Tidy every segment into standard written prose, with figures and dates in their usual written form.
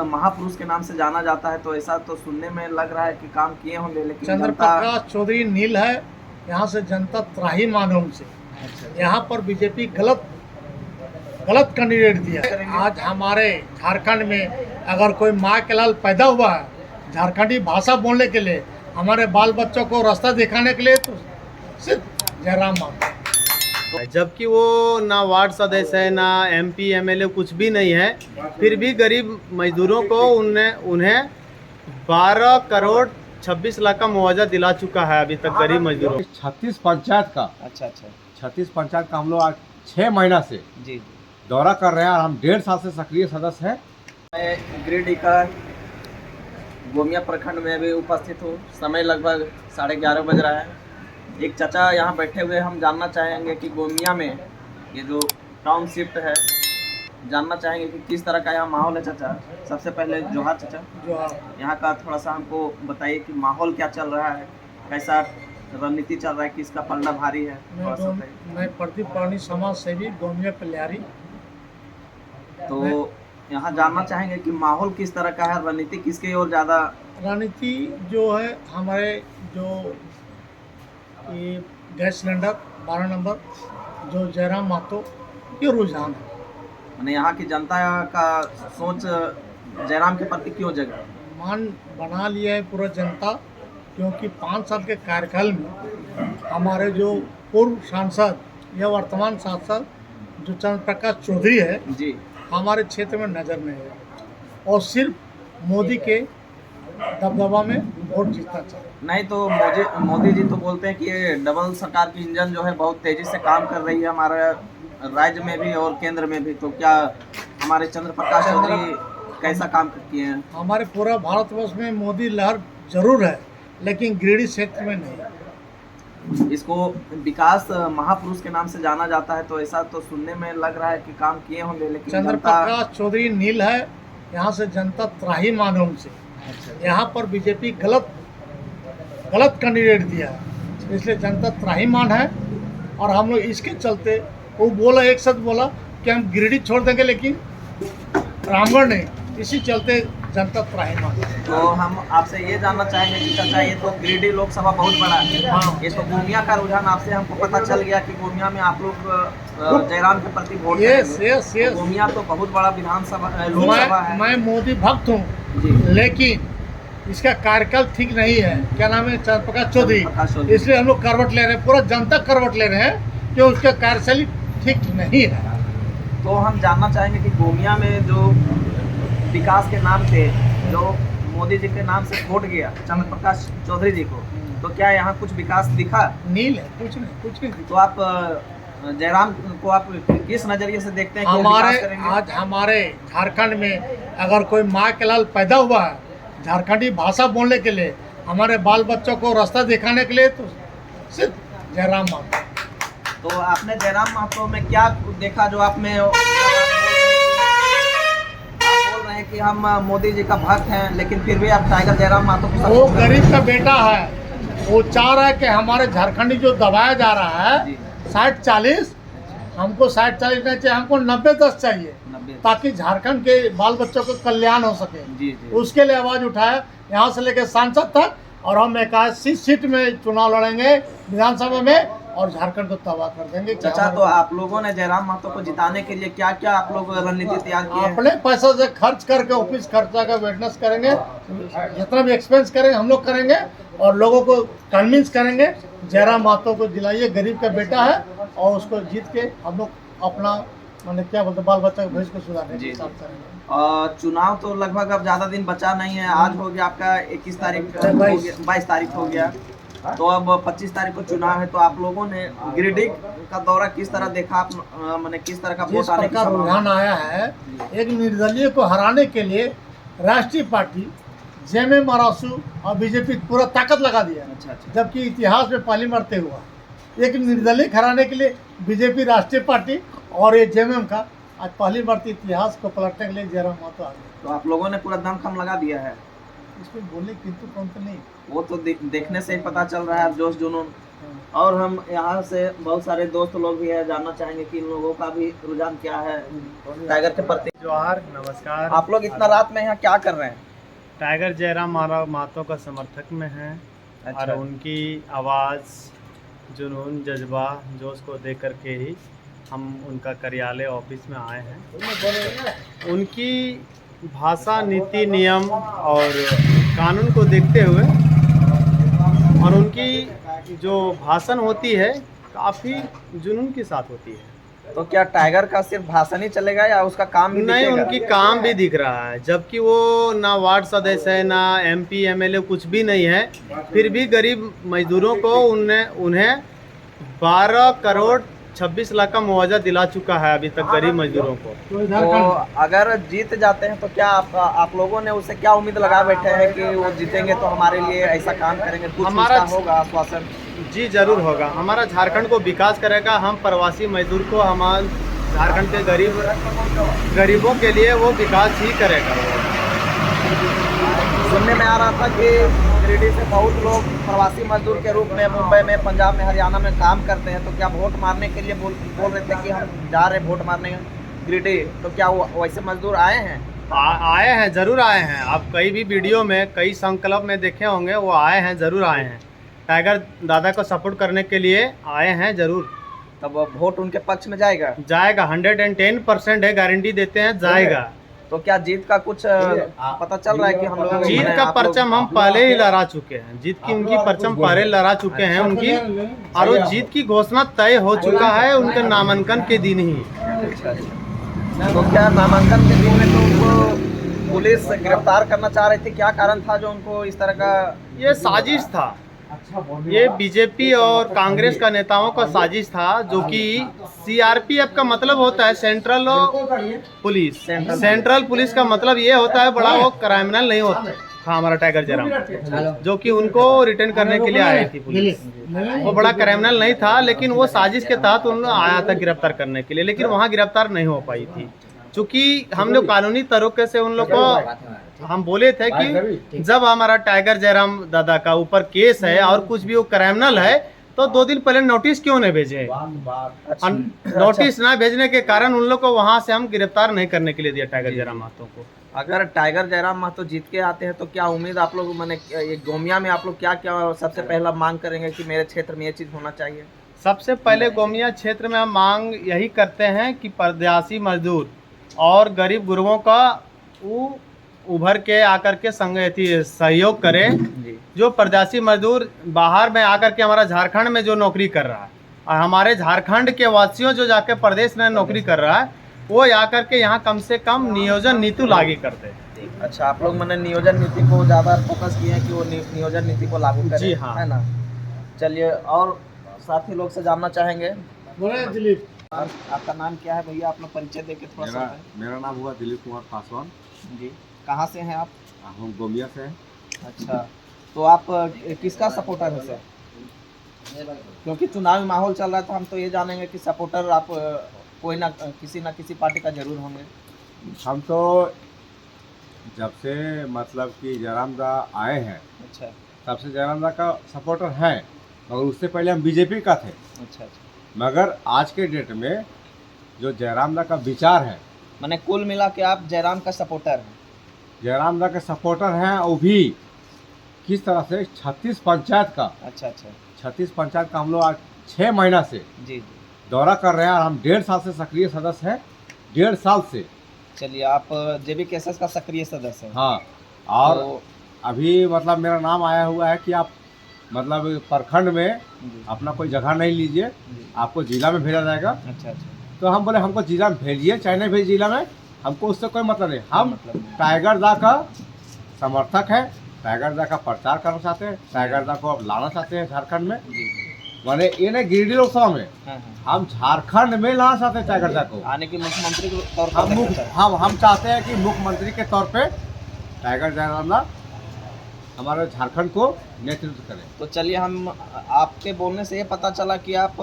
महापुरुष के नाम से जाना जाता है, तो ऐसा तो सुनने में लग रहा है कि काम किए होंगे, लेकिन चंद्र प्रकाश चौधरी नील है, यहाँ से जनता त्राही मानव से। यहाँ पर बीजेपी गलत कैंडिडेट दिया। आज हमारे झारखंड में अगर कोई माँ के लाल पैदा हुआ है झारखंडी भाषा बोलने के लिए, हमारे बाल बच्चों को रास्ता दिखाने के लिए, तो सिर्फ जयराम माता। जबकि वो ना वार्ड सदस्य है, ना एमपी एमएलए कुछ भी नहीं है, फिर भी गरीब मजदूरों को उन्हें 12 करोड़ 26 लाख का मुआवजा दिला चुका है अभी तक गरीब मजदूरों। 36 पंचायत का, अच्छा 36 पंचायत का हम लोग आज 6 महीना से जी दौरा कर रहे हैं और हम 1.5 साल से सक्रिय सदस्य हैं। मैं गिरिडीह का गोमिया प्रखंड में भी उपस्थित हूँ। समय लगभग 11:30 बज रहा है। एक चाचा यहाँ बैठे हुए, हम जानना चाहेंगे कि गोमिया में ये जो टाउनशिप है, जानना चाहेंगे कि किस तरह का यहाँ माहौल है। चाचा, सबसे पहले जोहार चाचा। यहाँ का थोड़ा सा हमको बताइए कि माहौल क्या चल रहा है, कैसा रणनीति चल रहा है, किसका पलड़ा भारी है, थोड़ा सा बताइए। मैं प्रदीप पानी समाज सेवी गोमिया कल्यारी। तो यहाँ जानना चाहेंगे कि माहौल किस तरह का है, रणनीति किसके ओर ज़्यादा। रणनीति जो है हमारे जो ये गैस सिलेंडर 12 नंबर जो जयराम मातो ये रुझान है। मैंने यहाँ की जनता का सोच जयराम के प्रति क्यों जगा, मान बना लिया है पूरा जनता, क्योंकि 5 साल के कार्यकाल में हमारे जो पूर्व सांसद या वर्तमान सांसद जो चंद्र प्रकाश चौधरी है जी, हमारे क्षेत्र में नजर नहीं है, और सिर्फ मोदी के दबदबा में वोट जीतना चाहिए। नहीं तो मोदी जी तो बोलते हैं कि ये डबल सरकार की इंजन जो है बहुत तेजी से काम कर रही है हमारे राज्य में भी और केंद्र में भी। तो क्या हमारे चंद्र प्रकाश चौधरी कैसा काम किए हैं? हमारे पूरा भारतवर्ष में मोदी लहर जरूर है, लेकिन गिरिडीह क्षेत्र में नहीं। इसको विकास महापुरुष के नाम से जाना जाता है, तो ऐसा तो सुनने में लग रहा है कि काम किए होंगे, लेकिन चंद्र प्रकाश चौधरी नील है, यहाँ से जनता त्राही मानव से। यहाँ पर बीजेपी गलत कैंडिडेट दिया है, इसलिए जनता त्राहीमान है। और हम लोग इसके चलते, वो बोला एक शब्द बोला कि हम गिरिडीह छोड़ देंगे, लेकिन रामगढ़ नहीं, इसी चलते जनता त्राहीमान है। तो हम आपसे ये जानना चाहेंगे कि चाचा, ये तो गिरिडीह लोकसभा बहुत बड़ा है, हाँ। ये तो गोमिया का रुझान आपसे हमको पता चल गया कि गोमिया में आप लोग जयराम के प्रति वोट करेंगे। यस। गोमिया तो बहुत बड़ा विधानसभा लोकसभा है। मैं मोदी भक्त हूँ, लेकिन इसका कार्यकाल ठीक नहीं है। क्या नाम है? चंद्र प्रकाश चौधरी। इसलिए हम लोग करवट ले रहे हैं, पूरा जनता करवट ले रहे हैं कि उसका कार्यशैली ठीक नहीं है। तो हम जानना चाहेंगे कि गोमिया में जो विकास के नाम पे जो मोदी जी के नाम से वोट गया चंद्र प्रकाश चौधरी जी को, तो क्या यहाँ कुछ विकास दिखा? नील है, कुछ नहीं। तो आप जयराम को आप किस नजरिए से देखते हैं कि वो विकास करेंगे? आज हमारे झारखंड में अगर कोई माँ के लाल पैदा हुआ है झारखंडी भाषा बोलने के लिए, हमारे बाल बच्चों को रास्ता दिखाने के लिए, तो सिर्फ जयराम माता। तो आपने जयराम महतो में क्या देखा जो आप में आप बोल रहे हैं कि हम मोदी जी का भक्त हैं, लेकिन फिर भी आप टाइगर जयराम महतो को वो गरीब का बेटा है, वो चाह रहा है कि हमारे झारखंडी जो दबाया जा रहा है 60-40, हमको 60-40 नहीं चाहिए, हमको 90-10 चाहिए, ताकि झारखंड के बाल बच्चों का कल्याण हो सके। जी। उसके लिए आवाज उठाया, यहाँ से लेकर सांसद तक, और हम 81 सीट में चुनाव लड़ेंगे विधानसभा में, और झारखंड को तबाह कर देंगे। चाचा, तो आप लोगों ने जयराम महतो को जिताने के लिए क्या क्या आप लोग रणनीति तैयार की है? अपने पैसों से खर्च करके ऑफिस खर्चा का वेटनेस करेंगे, जितना भी एक्सपेंस करेंगे हम लोग करेंगे, और लोगों को कन्विंस करेंगे जयराम महतो को दिलाइए, गरीब का बेटा है, और उसको जीत के हम लोग अपना मैंने क्या बोलते बाल बच्चा के भविष्य को सुधारने की काम करेंगे। चुनाव तो लगभग अब ज़्यादा दिन बचा नहीं है। आज हो गया आपका 21 तारीख, 22 तारीख हो गया, तो अब 25 तारीख को चुनाव है। तो आप लोगों ने गिरिडीह का दौरा किस तरह देखा? आप मैंने किस तरह का वोट आने का रुझान आया है? एक निर्दलीय को हराने के लिए राष्ट्रीय पार्टी जेएमएम मरासू और बीजेपी पूरा ताकत लगा दिया। अच्छा। जबकि इतिहास में पहली मरते हुआ एक निर्दलीय हराने के लिए बीजेपी राष्ट्रीय पार्टी और ये जेएमएम का आज पहली बार इतिहास को पलटने के लिए जयराम महतो आ गए। तो आप लोगों ने पूरा दमखम लगा दिया है। इसमें बोलने किंतु पंत नहीं। वो तो देखने से ही पता चल रहा है जोश जुनून। और हम यहाँ से बहुत सारे दोस्त लोग भी है, जानना चाहेंगे कि इन लोगों का भी रुझान क्या है टाइगर के प्रति। जोहार, नमस्कार। आप लोग इतना रात में यहाँ क्या कर रहे हैं? टाइगर जयराम महतो का समर्थक में हैं। अच्छा। और उनकी आवाज़, जुनून, जज्बा, जोश को देख कर के ही हम उनका कार्यालय ऑफिस में आए हैं। उनकी भाषा, नीति, नियम और कानून को देखते हुए और उनकी जो भाषण होती है काफ़ी जुनून के साथ होती है। तो क्या टाइगर का सिर्फ भाषण ही चलेगा या उसका काम भी नहीं, दिखेगा? उनकी काम भी दिख रहा है, जबकि वो ना वार्ड सदस्य है, ना MP MLA कुछ भी नहीं है, फिर भी गरीब मजदूरों को उन्हें 12 करोड़ 26 लाख का मुआवजा दिला चुका है अभी तक गरीब मजदूरों को। तो अगर जीत जाते हैं तो क्या आप लोगों ने उससे क्या उम्मीद लगा बैठे हैं कि वो जीतेंगे तो हमारे लिए ऐसा काम करेंगे? कुछ हमारा उसका होगा आश्वासन? जी जरूर होगा। हमारा झारखंड को विकास करेगा। हम प्रवासी मजदूर को, हमारे झारखंड के गरीबों के लिए वो विकास ही करेगा। सुनने में आ रहा था कि गिरिडीह से बहुत लोग प्रवासी मजदूर के रूप में मुंबई में, पंजाब में, हरियाणा में काम करते हैं। तो क्या वोट मारने के लिए बोल रहे थे कि हम जा रहे वोट मारने गिरिडीह, तो क्या वो वैसे मजदूर आए हैं? आए हैं, जरूर आए हैं। आप कई भी वीडियो में, कई संकल्प में देखे होंगे, वो आए हैं, जरूर आए हैं। टाइगर दादा को सपोर्ट करने के लिए आए हैं जरूर। तब वोट उनके पक्ष में जाएगा? 110% है, गारंटी देते हैं, जाएगा। तो क्या जीत का कुछ पता चल रहा है कि हम लोग जीत का परचम हम पहले ही लड़ा चुके हैं। जीत की उनकी परचम पहले लड़ा चुके हैं उनकी, और वो जीत की घोषणा तय हो चुका है उनके नामांकन के दिन ही। तो क्या नामांकन के दिन में तो उनको पुलिस गिरफ्तार करना चाह रही थी? क्या कारण था जो उनको इस तरह का? ये साजिश था, ये बीजेपी और कांग्रेस का नेताओं का साजिश था, जो कि CRPF का मतलब होता है सेंट्रल पुलिस। सेंट्रल पुलिस का मतलब ये होता है बड़ा वो क्रिमिनल नहीं होता था हमारा टाइगर जयराम, जो कि उनको रिटर्न करने के लिए आई थी पुलिस। वो बड़ा क्रिमिनल नहीं था, लेकिन वो साजिश के तहत उन्होंने आया था गिरफ्तार करने के लिए, लेकिन वहाँ गिरफ्तार नहीं हो पाई थी। चूँकि हम लोग कानूनी तरीके से उन लोग को हम बोले थे कि जब हमारा टाइगर जयराम दादा का ऊपर केस है और कुछ भी वो क्रिमिनल है, तो 2 दिन पहले नोटिस क्यों नहीं भेजे? नोटिस ना भेजने के कारण उन लोग को वहाँ से हम गिरफ्तार नहीं करने के लिए दिया टाइगर जयराम महतो को। अगर टाइगर जयराम महतो जीत के आते हैं तो क्या उम्मीद आप लोग, मैंने ये गोमिया में आप लोग क्या क्या सबसे पहला मांग करेंगे कि मेरे क्षेत्र में ये चीज़ होना चाहिए? सबसे पहले गोमिया क्षेत्र में हम मांग यही करते हैं कि प्रवासी मजदूर और गरीब गुरुओं का वो उभर के आकर के सहयोग करें। जो प्रवासी मजदूर बाहर में आकर के हमारा झारखंड में जो नौकरी कर रहा है, और हमारे झारखंड के वासियों जो जाके प्रदेश में नौकरी कर रहा है, वो आकर के यहाँ कम से कम नियोजन नीति लागू कर दे। अच्छा, आप लोग मैंने नियोजन नीति को ज़्यादा फोकस किए हैं कि वो नियोजन नीति को लागू करें। जी हाँ, है ना। चलिए, और साथी लोग से जानना चाहेंगे। दिलीप, आपका नाम क्या है भैया? आप लोग परिचय देके थोड़ा सा। मेरा नाम हुआ दिलीप कुमार पासवान जी। कहाँ से हैं आप? हम गोमिया से हैं। अच्छा, तो आप किसका सपोर्टर है सर? क्योंकि चुनावी माहौल चल रहा था, हम तो ये जानेंगे कि सपोर्टर आप कोई ना किसी पार्टी का जरूर होंगे। हम तो जब से मतलब कि जयराम दा आए हैं, अच्छा, तब से जयराम दा का सपोर्टर हैं, मगर उससे पहले हम बीजेपी का थे। अच्छा। मगर आज के डेट में जो जयराम दा का विचार है, मैंने कुल मिला के आप जयराम का सपोर्टर हैं? जयराम दा के सपोर्टर हैं, वो भी किस तरह से 36 पंचायत का। अच्छा अच्छा। 36 पंचायत का हम लोग आज 6 महीना से जी जी दौरा कर रहे हैं, और हम 1.5 साल से सक्रिय सदस्य हैं। 1.5 साल से। चलिए, आप JBKSS का सक्रिय सदस्य हैं? हाँ, और तो अभी मतलब मेरा नाम आया हुआ है कि आप मतलब प्रखंड में अपना कोई जगह नहीं लीजिए, आपको जिला में भेजा जाएगा। अच्छा अच्छा। तो हम बोले हमको जिला में भेजिए, चाहे नहीं भेजिए जिला में, हमको उससे कोई मतलब नहीं। हम टाइगर दा का समर्थक है, टाइगर दा का प्रचार करना चाहते हैं, टाइगर दा को अब लाना चाहते हैं झारखंड में। माने ये नहीं गिरिडीह लोकसभा में, हम झारखंड में लाना चाहते हैं टाइगर दा को, आने की मुख्यमंत्री के तौर पर। हम चाहते हैं कि मुख्यमंत्री के तौर पे टाइगर जयराम दा हमारे झारखंड को नेतृत्व करें। तो चलिए, हम आपके बोलने से ये पता चला कि आप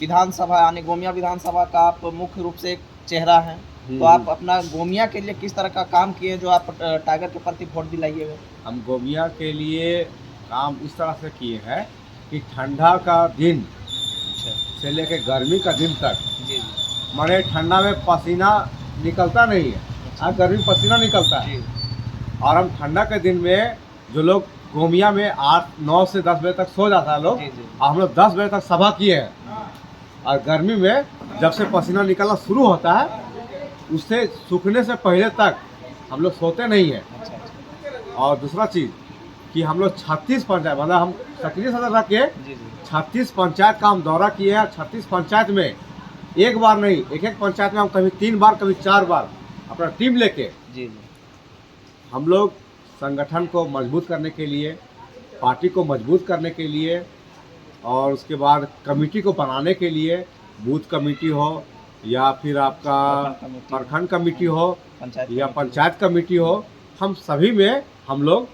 विधानसभा यानी गोमिया विधानसभा का आप मुख्य रूप से एक चेहरा हैं। तो आप अपना गोमिया के लिए किस तरह का काम किए जो आप टाइगर के प्रति वोट दिलाइएगा? हम गोमिया के लिए काम इस तरह से किए हैं कि ठंडा का दिन से लेकर गर्मी का दिन तक जी माने ठंडा में पसीना निकलता नहीं है और गर्मी में पसीना निकलता है। और हम ठंडा के दिन में जो लोग गोमिया में 8-9 से 10 बजे तक सो जाता है लोग, और हम लोग 10 बजे तक सभा किए हैं। और गर्मी में जब से पसीना निकलना शुरू होता है उससे सूखने से पहले तक हम लोग सोते नहीं हैं। और दूसरा चीज़ कि हम लोग 36 पंचायत मतलब हम सक्रिय सदस्य रख के 36 पंचायत का हम दौरा किए हैं। 36 पंचायत में एक बार नहीं, एक पंचायत में हम कभी 3 बार कभी 4 बार अपना टीम लेके हम लोग संगठन को मजबूत करने के लिए, पार्टी को मजबूत करने के लिए और उसके बाद कमेटी को बनाने के लिए, बूथ कमेटी हो या फिर आपका प्रखंड कमेटी हो या पंचायत कमेटी हो, हम सभी में हम लोग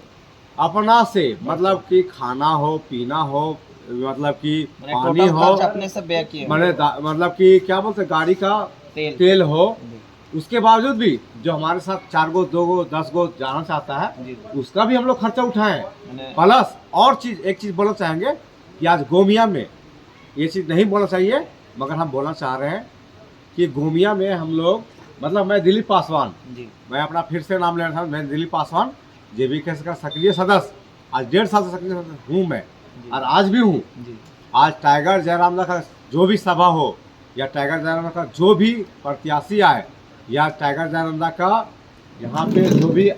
अपना से मतलब कि खाना हो, पीना हो, मतलब कि पानी हो, अपने से व्यय किए, मतलब कि क्या बोलते गाड़ी का तेल हो, उसके बावजूद भी जो हमारे साथ 4 गो 2 गो 10 गो जाना चाहता है उसका भी हम लोग खर्चा उठाएं। प्लस और एक चीज़ बोलना चाहेंगे कि आज गोमिया में ये चीज़ नहीं बोलना चाहिए मगर हम बोलना चाह रहे हैं कि गोमिया में हम लोग मतलब मैं दिलीप पासवान, मैं अपना फिर से नाम लेना था, मैं दिलीप पासवान JBK का सक्रिय सदस्य आज 1.5 साल से सक्रिय सदस्य हूँ मैं और आज भी हूँ। आज टाइगर जयराम का जो भी सभा हो या टाइगर जयराम का जो भी प्रत्याशी आए या टाइगर जयराम का यहाँ पे जो भी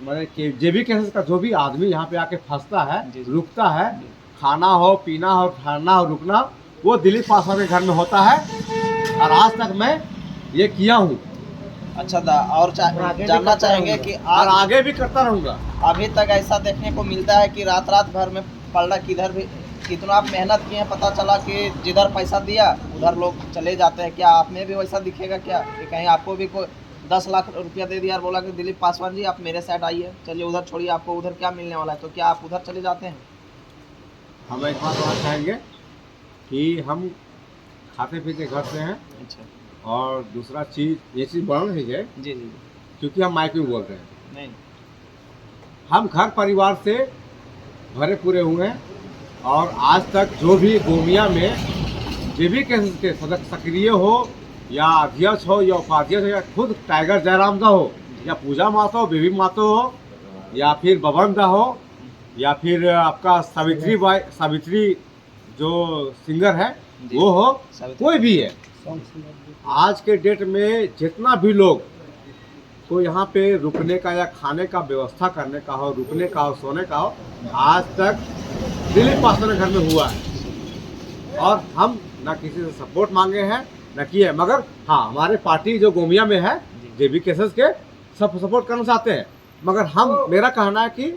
मतलब JBK का जो भी आदमी यहाँ पे आके फंसता है, रुकता है, खाना हो, पीना हो, ठहरना हो, रुकना, वो दिलीप पासवान के घर में होता है और आज तक मैं ये किया हूँ। अच्छा और जानना चाहेंगे कि और आगे भी करता रहूँगा। अभी तक ऐसा देखने को मिलता है कि रात भर में पलड़ा किधर भी कितना आप मेहनत किए हैं, पता चला कि जिधर पैसा दिया उधर लोग चले जाते हैं। क्या आप में भी वैसा दिखेगा क्या कि कहीं आपको भी कोई 10 लाख रुपया दे दिया और बोला कि दिलीप पासवान जी आप मेरे साइड आइए, चलिए उधर छोड़िए, आपको उधर क्या मिलने वाला है, तो क्या आप उधर चले जाते हैं? हम एक बात कहना चाहेंगे कि हम खाते पीते घर से हैं। अच्छा। और दूसरा चीज़ ये चीज़ बोलना नहीं है जी क्योंकि हम माइक में बोल रहे हैं। नहीं, हम घर परिवार से भरे पूरे हुए हैं और आज तक जो भी गोमिया में JBK के सदस्य सक्रिय हो या अध्यक्ष हो या उपाध्यक्ष हो या खुद टाइगर जयराम दा हो या पूजा माता हो, बेबी माता हो या फिर बबन दा हो या फिर आपका सावित्री जो सिंगर है वो हो, कोई भी है, आज के डेट में जितना भी लोग को यहाँ पे रुकने का या खाने का व्यवस्था करने का हो, रुकने का हो, सोने का हो, आज तक दिलीप पासवान के घर में हुआ है। और हम ना किसी से सपोर्ट मांगे हैं न किए, मगर हाँ हमारे पार्टी जो गोमिया में है JBK के सब सपोर्ट करना चाहते हैं। मगर हम मेरा कहना है कि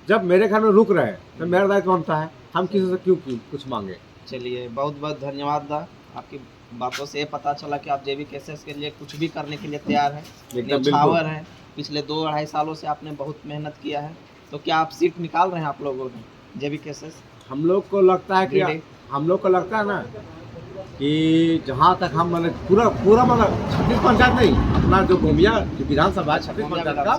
जब मेरे घर में रुक रहे हैं तो मेरा दायित्व बनता है, हम किसी से क्यों कुछ मांगे। चलिए बहुत बहुत धन्यवाद दा, आपकी बातों से ये पता चला कि आप JBK के लिए कुछ भी करने के लिए तैयार हैं, न्यौछावर हैं। पिछले 2-2.5 सालों से आपने बहुत मेहनत किया है, तो क्या आप सीट निकाल रहे हैं आप लोगों ने JBK? हम लोग को लगता है कि हम लोग को लगता है ना कि जहाँ तक हम मतलब पूरा मतलब 36 पंचायत नहीं, अपना जो गोमिया विधानसभा 36 पंचायत का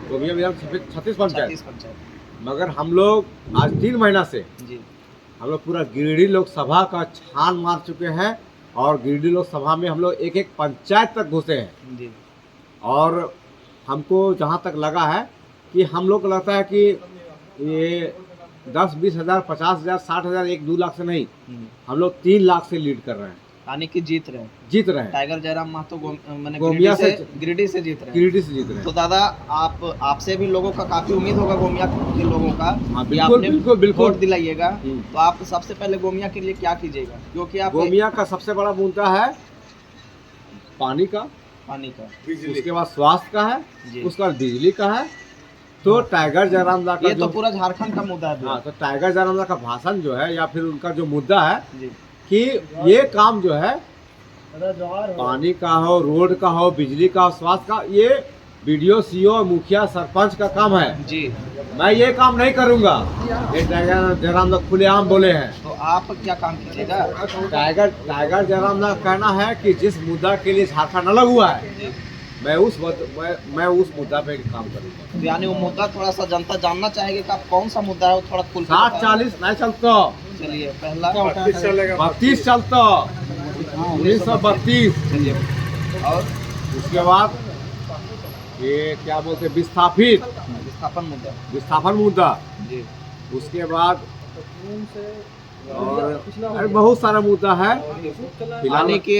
गोमिया विधानसभा 36 पंचायत, मगर हम लोग आज 3 महीना से हम लोग पूरा गिरिडीह लोकसभा का छान मार चुके हैं और गिरिडीह लोकसभा में हम लोग एक पंचायत तक घुसे हैं। और हमको जहाँ तक लगा है कि हम लोग को लगता है कि ये 10-20 हज़ार 50 हज़ार 60 हज़ार 1-2 लाख से नहीं, हम लोग 3 लाख से लीड कर रहे हैं, यानी कि जीत रहे हैं। टाइगर जयराम महतो गोमिया से गिरिडीह से जीत रहे हैं। तो दादा आपसे भी लोगों का काफी उम्मीद होगा, गोमिया के लोगों का, बिल्कुल वोट दिलाइएगा। तो आप सबसे पहले गोमिया के लिए क्या कीजिएगा? क्योंकि आप गोमिया का सबसे बड़ा मुद्दा है पानी का, उसके बाद स्वास्थ्य का है, उसके बाद बिजली का है। तो टाइगर जयराम का ये तो पूरा झारखंड का मुद्दा है। हाँ, तो टाइगर जयराम का भाषण जो है या फिर उनका जो मुद्दा है कि ये काम जो है पानी का हो, रोड का हो, बिजली का हो, स्वास्थ्य का, ये BDO CO मुखिया सरपंच का काम है। मैं ये काम नहीं करूंगा। ये टाइगर जयराम लोग खुलेआम बोले हैं। तो आप क्या काम कीजिएगा? टाइगर जयराम का कहना है कि जिस मुद्दा के लिए झारखंड अलग हुआ है, मैं उस मुद्दा पे काम करूंगा। यानी वो मुद्दा थोड़ा सा जनता जानना चाहेगी कि आप कौन सा मुद्दा है, वो थोड़ा खुल के 60-40 नहीं चलता, चलिए पहला 32 चलता, 1932। चलिए, और उसके बाद ये क्या बोलते हैं, विस्थापन मुद्दा। जी। उसके बाद और अरे बहुत सारा मुद्दा है। यानी कि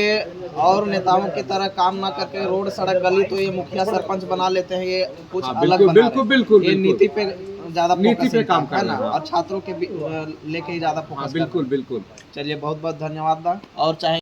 और नेताओं की तरह काम ना करके रोड सड़क गली तो ये मुखिया सरपंच बना लेते हैं, ये कुछ हाँ, अलग बिल्कुल, बना बिल्कुल, रहे हैं। बिल्कुल, ये बिल्कुल। नीति पे ज्यादा नीति पे काम है कर ना, रहे हैं। और छात्रों के लेके ही ज्यादा फोकस। बिल्कुल बिल्कुल। चलिए बहुत बहुत धन्यवाद दा। और चाहे